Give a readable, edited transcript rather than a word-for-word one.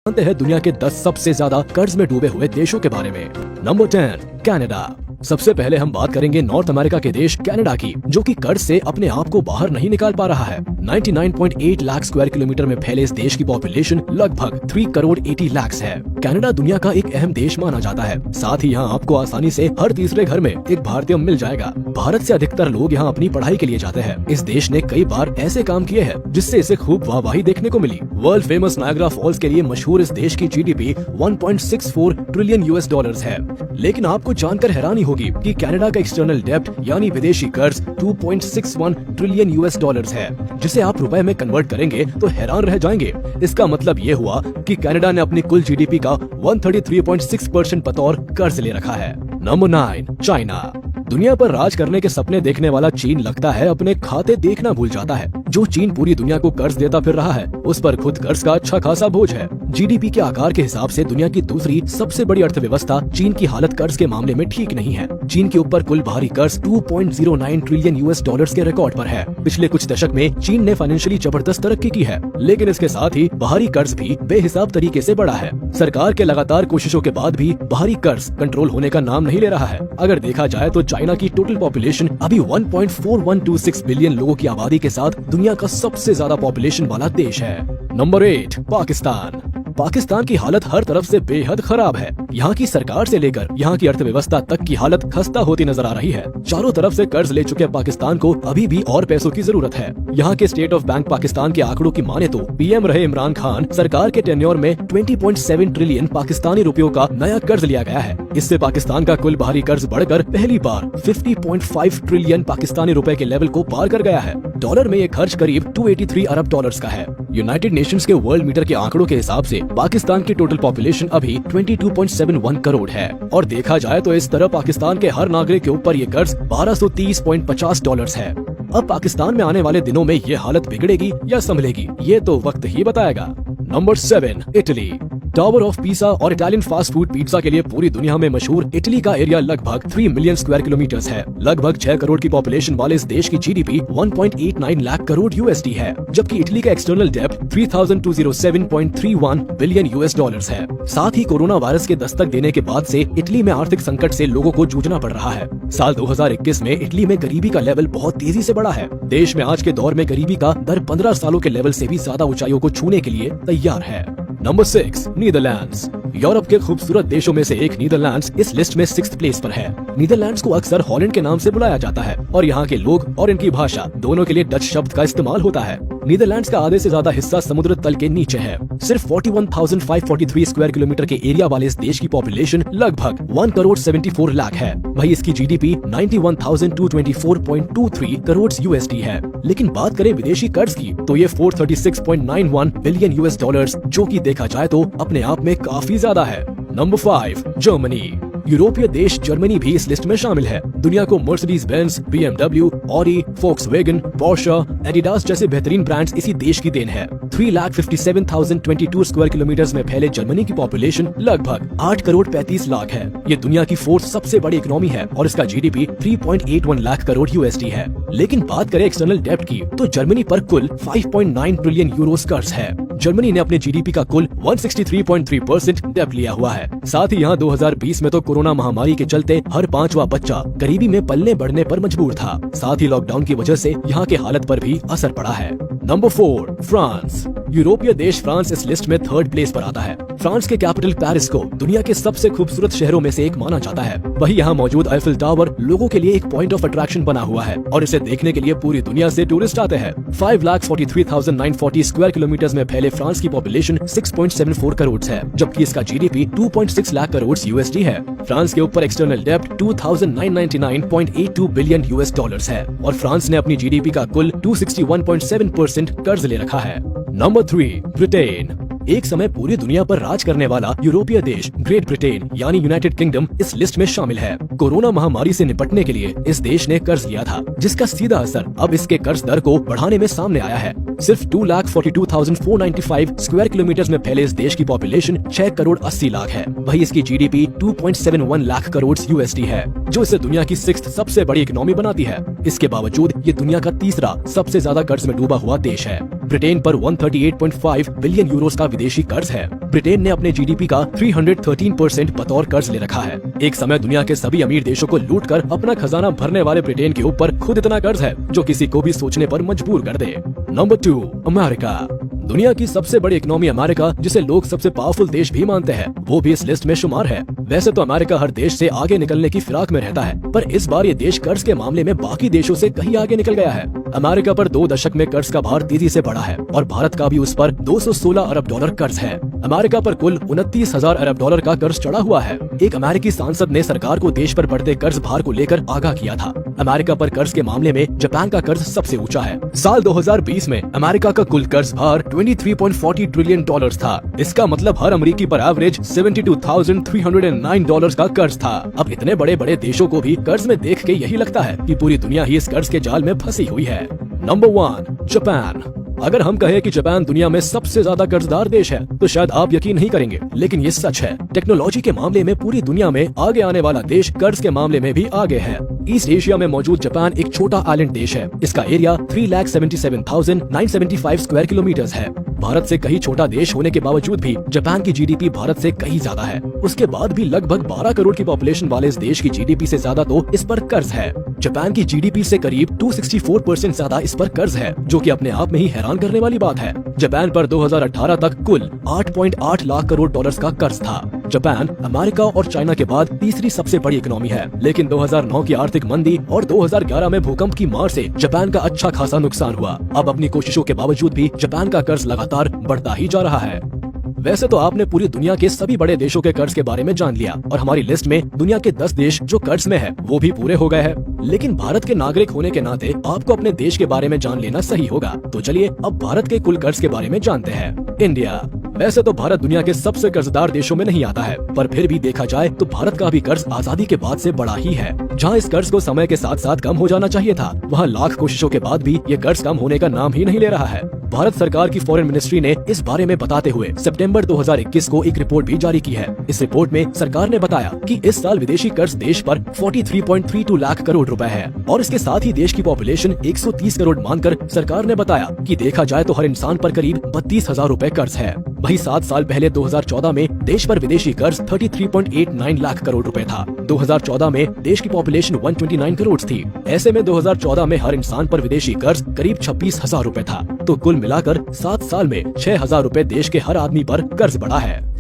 जानते हैं दुनिया के 10 सबसे ज्यादा कर्ज में डूबे हुए देशों के बारे में। Number 10, Canada. सबसे पहले हम बात करेंगे नॉर्थ अमेरिका के देश कनाडा की, जो कि कर्ज से अपने आप को बाहर नहीं निकाल पा रहा है। 99.8 लाख स्क्वायर किलोमीटर में फैले इस देश की पॉपुलेशन लगभग 3 करोड़ 80 लाख है। कनाडा दुनिया का एक अहम देश माना जाता है। साथ ही यहाँ आपको आसानी से हर तीसरे घर में एक भारतीय मिल जाएगा। भारत से अधिकतर लोग यहाँ अपनी पढ़ाई के लिए जाते हैं। इस देश ने कई बार ऐसे काम किए हैं जिससे इसे खूब वाहवाही देखने को मिली। वर्ल्ड फेमस नायग्रा फॉल्स के लिए मशहूर इस देश की जीडीपी 1.64 ट्रिलियन यूएस डॉलर्स है। लेकिन आपको जानकर हैरानी होगी कि कनाडा का एक्सटर्नल डेब्ट यानी विदेशी कर्ज 2.61 ट्रिलियन यूएस डॉलर्स है, जिसे आप रुपए में कन्वर्ट करेंगे तो हैरान रह जाएंगे। इसका मतलब ये हुआ कि कनाडा ने अपनी कुल जीडीपी का 133.6% बतौर कर्ज ले रखा है। Number 9, China. दुनिया पर राज करने के सपने देखने वाला चीन लगता है अपने खाते देखना भूल जाता है। जो चीन पूरी दुनिया को कर्ज देता फिर रहा है, उस पर खुद कर्ज का अच्छा खासा बोझ है। जीडीपी के आकार के हिसाब से दुनिया की दूसरी सबसे बड़ी अर्थव्यवस्था चीन की हालत कर्ज के मामले में ठीक नहीं है। चीन के ऊपर कुल बाहरी कर्ज 2.09 ट्रिलियन यूएस डॉलर्स के रिकॉर्ड पर है। पिछले कुछ दशक में चीन ने फाइनेंशियली जबरदस्त तरक्की की है, लेकिन इसके साथ ही बाहरी कर्ज भी बेहिसाब तरीके से बढ़ा है। सरकार के लगातार कोशिशों के बाद भी बाहरी कर्ज कंट्रोल होने का नाम नहीं ले रहा है। अगर देखा जाए तो चाइना की टोटल पॉपुलेशन अभी 1.4126 बिलियन लोगों की आबादी के साथ दुनिया का सबसे ज्यादा पॉपुलेशन वाला देश है। नंबर 8, पाकिस्तान। पाकिस्तान की हालत हर तरफ से बेहद खराब है। यहाँ की सरकार से लेकर यहाँ की अर्थव्यवस्था तक की हालत खस्ता होती नजर आ रही है। चारों तरफ से कर्ज ले चुके पाकिस्तान को अभी भी और पैसों की जरूरत है। यहाँ के स्टेट ऑफ बैंक पाकिस्तान के आंकड़ों की माने तो पीएम रहे इमरान खान सरकार के टेन्योर में 20.7 ट्रिलियन पाकिस्तानी रुपयों का नया कर्ज लिया गया है। इससे पाकिस्तान का कुल बाहरी कर्ज बढ़कर पहली बार 50.5 ट्रिलियन पाकिस्तानी रुपए के लेवल को पार कर गया है। डॉलर में ये खर्च करीब 283 अरब डॉलर्स का है। यूनाइटेड नेशंस के वर्ल्ड मीटर के आंकड़ों के हिसाब से पाकिस्तान की टोटल पॉपुलेशन अभी 22.71 करोड़ है। और देखा जाए तो इस तरह पाकिस्तान के हर नागरिक के ऊपर ये कर्ज 1230.50 डॉलर्स है। अब पाकिस्तान में आने वाले दिनों में ये हालत बिगड़ेगी या संभलेगी, ये तो वक्त ही बताएगा। Number 7, Italy. Tower of pizza और इटालियन फास्ट फूड पिज्जा के लिए पूरी दुनिया में मशहूर इटली का एरिया लगभग 3 मिलियन स्क्वायर किलोमीटर्स है। लगभग 6 करोड़ की पॉपुलेशन वाले इस देश की जीडीपी 1.89 लाख करोड़ यूएसडी है, जबकि इटली का एक्सटर्नल डेब्ट 3207.31 बिलियन यूएस डॉलर्स है। साथ ही कोरोना वायरस के दस्तक देने के बाद से इटली में आर्थिक संकट से लोगों को जूझना पड़ रहा है। साल 2021 में इटली में गरीबी का लेवल बहुत तेजी से बढ़ा है। देश में आज के दौर में गरीबी का दर 15 सालों के लेवल से भी ज्यादा ऊंचाइयों को छूने के लिए तैयार है। Number 6, Netherlands. यूरोप के खूबसूरत देशों में से एक नीदरलैंड्स इस लिस्ट में 6th प्लेस पर है। नीदरलैंड्स को अक्सर हॉलैंड के नाम से बुलाया जाता है और यहाँ के लोग और इनकी भाषा दोनों के लिए डच शब्द का इस्तेमाल होता है। नीदरलैंड्स का आधे से ज्यादा हिस्सा समुद्र तल के नीचे है। सिर्फ 41,543 स्क्वायर किलोमीटर के एरिया वाले इस देश की पॉपुलेशन लगभग 1 करोड़ 74 लाख है। वही इसकी जीडीपी 91,224.23 करोड़ यूएसडी है। लेकिन बात करें विदेशी कर्ज की तो ये 436.91 बिलियन यूएस डॉलर्स, जो कि देखा जाए तो अपने आप में काफी ज्यादा है। Number 5, Germany. यूरोपीय देश जर्मनी भी इस लिस्ट में शामिल है। दुनिया को Mercedes Benz, BMW, Audi, Volkswagen, Portia, Adidas जैसे बेहतरीन ब्रांड्स इसी देश की देन है। 3,57,022 स्क्वायर किलोमीटर में फैले जर्मनी की पॉपुलेशन लगभग 8 करोड़ 35 लाख है। ये दुनिया की 4th सबसे बड़ी इकोनॉमी है और इसका जीडीपी 3.81 लाख करोड़ यूएसडी है। लेकिन बात करें एक्सटर्नल डेब्ट की तो जर्मनी पर कुल 5.9 ट्रिलियन यूरोस कर्ज है। जर्मनी ने अपने जीडीपी का कुल 163.3% डेब्ट लिया हुआ है। साथ ही यहाँ 2020 में तो कोरोना महामारी के चलते हर 5वां बच्चा गरीबी में पलने बढ़ने पर मजबूर था। साथ ही लॉकडाउन की वजह से यहाँ के हालत पर भी असर पड़ा है। Number 4, France. यूरोपीय देश फ्रांस इस लिस्ट में 3rd प्लेस पर आता है। फ्रांस के कैपिटल पेरिस को दुनिया के सबसे खूबसूरत शहरों में से एक माना जाता है। वही यहाँ मौजूद आईफिल टावर लोगों के लिए एक पॉइंट ऑफ अट्रैक्शन बना हुआ है और इसे देखने के लिए पूरी दुनिया से टूरिस्ट आते हैं। 5,43,940 स्क्वायर किलोमीटर में फैले फ्रांस की पॉपुलेशन 6.74 करोड़ है, जबकि इसका जीडीपी 2.6 लाख करोड़ यूएसडी है। फ्रांस के ऊपर एक्सटर्नल डेब्ट 2,999.82 बिलियन यूएस डॉलर्स है और फ्रांस ने अपनी जीडीपी का कुल 261.7% कर्ज ले रखा है। Number 3, Britain. एक समय पूरी दुनिया पर राज करने वाला यूरोपीय देश ग्रेट ब्रिटेन यानी यूनाइटेड किंगडम इस लिस्ट में शामिल है। कोरोना महामारी से निपटने के लिए इस देश ने कर्ज लिया था, जिसका सीधा असर अब इसके कर्ज दर को बढ़ाने में सामने आया है। सिर्फ 2,42,495 स्क्वायर किलोमीटर में फैले इस देश की पॉपुलेशन 6 करोड़ 80 लाख है। वही इसकी जीडीपी 2.71 लाख करोड़ यूएसडी है, जो इसे दुनिया की 6th सबसे बड़ी इकोनॉमी बनाती है। इसके बावजूद ये दुनिया का तीसरा सबसे ज्यादा कर्ज में डूबा हुआ देश है। ब्रिटेन पर 138.5 बिलियन यूरोस का विदेशी कर्ज है। ब्रिटेन ने अपने जीडीपी का 313% बतौर कर्ज ले रखा है। एक समय दुनिया के सभी अमीर देशों को लूटकर अपना खजाना भरने वाले ब्रिटेन के ऊपर खुद इतना कर्ज है जो किसी को भी सोचने पर मजबूर कर दे। Number 2, America. दुनिया की सबसे बड़ी इकोनॉमी अमेरिका, जिसे लोग सबसे पावरफुल देश भी मानते हैं, वो भी इस लिस्ट में शुमार है। वैसे तो अमेरिका हर देश से आगे निकलने की फिराक में रहता है, पर इस बार ये देश कर्ज के मामले में बाकी देशों से कहीं आगे निकल गया है। अमेरिका पर 2 दशक में कर्ज का भार तेजी से बढ़ा है और भारत का भी उस पर 216 अरब डॉलर कर्ज है। अमेरिका पर कुल 29,000 अरब डॉलर का कर्ज चढ़ा हुआ है। एक अमेरिकी सांसद ने सरकार को देश पर बढ़ते कर्ज भार को लेकर आगाह किया था। अमेरिका पर कर्ज के मामले में जापान का कर्ज सबसे ऊंचा है। साल 2020 में अमेरिका का कुल कर्ज भार 23.40 ट्रिलियन डॉलर्स था। इसका मतलब हर अमेरिकी पर एवरेज 72,309 डॉलर्स का कर्ज था। अब इतने बड़े बड़े देशों को भी कर्ज में देख के यही लगता है कि पूरी दुनिया ही इस कर्ज के जाल में फंसी हुई है। Number 1, Japan. अगर हम कहें कि जापान दुनिया में सबसे ज्यादा कर्जदार देश है तो शायद आप यकीन नहीं करेंगे, लेकिन ये सच है। टेक्नोलॉजी के मामले में पूरी दुनिया में आगे आने वाला देश कर्ज के मामले में भी आगे है। ईस्ट एशिया में मौजूद जापान एक छोटा आइलैंड देश है। इसका एरिया 3,77,975 स्क्वायर किलोमीटर है। भारत से कहीं छोटा देश होने के बावजूद भी जापान की जीडीपी भारत से कहीं ज्यादा है। उसके बाद भी लगभग 12 करोड़ की पॉपुलेशन वाले इस देश की जीडीपी से ज्यादा तो इस पर कर्ज है। जापान की जीडीपी से करीब 264% ज्यादा इस पर कर्ज है, जो कि अपने आप में ही हैरान करने वाली बात है। जापान पर 2018 तक कुल 8.8 लाख करोड़ डॉलर्स का कर्ज था। जापान अमेरिका और चाइना के बाद तीसरी सबसे बड़ी इकोनॉमी है, लेकिन 2009 की आर्थिक मंदी और 2011 में भूकंप की मार से जापान का अच्छा खासा नुकसान हुआ। अब अपनी कोशिशों के बावजूद भी जापान का कर्ज लगातार बढ़ता ही जा रहा है। वैसे तो आपने पूरी दुनिया के सभी बड़े देशों के कर्ज के बारे में जान लिया और हमारी लिस्ट में दुनिया के 10 देश जो कर्ज में है वो भी पूरे हो गए हैं। लेकिन भारत के नागरिक होने के नाते आपको अपने देश के बारे में जान लेना सही होगा। तो चलिए अब भारत के कुल कर्ज के बारे में जानते हैं। इंडिया। वैसे तो भारत दुनिया के सबसे कर्जदार देशों में नहीं आता है, पर फिर भी देखा जाए तो भारत का भी कर्ज आजादी के बाद से बड़ा ही है। जहां इस कर्ज को समय के साथ साथ कम हो जाना चाहिए था, वहां लाख कोशिशों के बाद भी ये कर्ज कम होने का नाम ही नहीं ले रहा है। भारत सरकार की फॉरेन मिनिस्ट्री ने इस बारे में बताते हुए सितंबर 2021 को एक रिपोर्ट भी जारी की है। इस रिपोर्ट में सरकार ने बताया कि इस साल विदेशी कर्ज देश पर 43.32 लाख करोड़ रुपए है और इसके साथ ही देश की पॉपुलेशन 130 करोड़ मानकर सरकार ने बताया कि देखा जाए तो हर इंसान पर करीब 32,000 रुपए कर्ज है। वही 7 साल पहले 2014 में देश पर विदेशी कर्ज 33.89 लाख करोड़ रुपए था। 2014 में देश की पॉपुलेशन 129 करोड़ थी। ऐसे में 2014 में हर इंसान पर विदेशी कर्ज करीब 26,000 रुपए था। तो कुल मिलाकर 7 साल में 6,000 रुपए देश के हर आदमी पर कर्ज बढ़ा है।